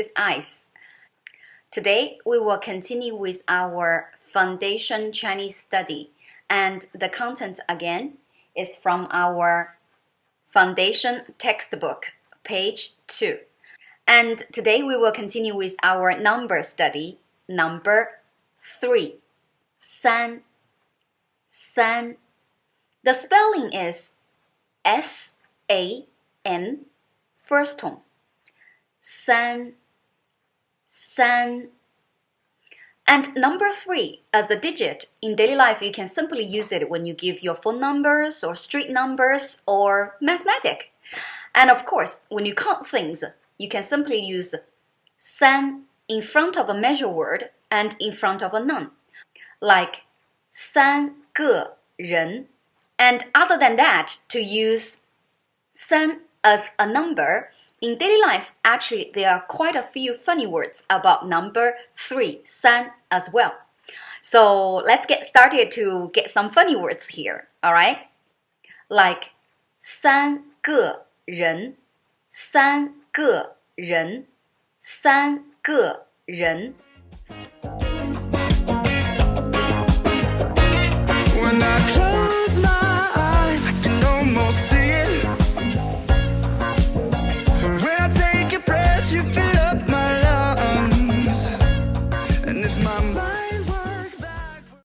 is I.C.E. Today, we will continue with our Foundation Chinese study, and the content again is from our Foundation textbook, page 2. And today, we will continue with our number study, number 3, 三. The spelling is S-A-N, first tone. 三. And number 3 as a digit in daily life, you can simply use it when you give your phone numbers or street numbers or mathematics. And of course, when you count things, you can simply use 三 in front of a measure word and in front of a noun, like 三个人. And other than that, to use 三 as a number, in daily life, actually, there are quite a few funny words about number 3, 三 as well. So let's get started to get some funny words here, all right? Like 三个人, 三个人, 三个人.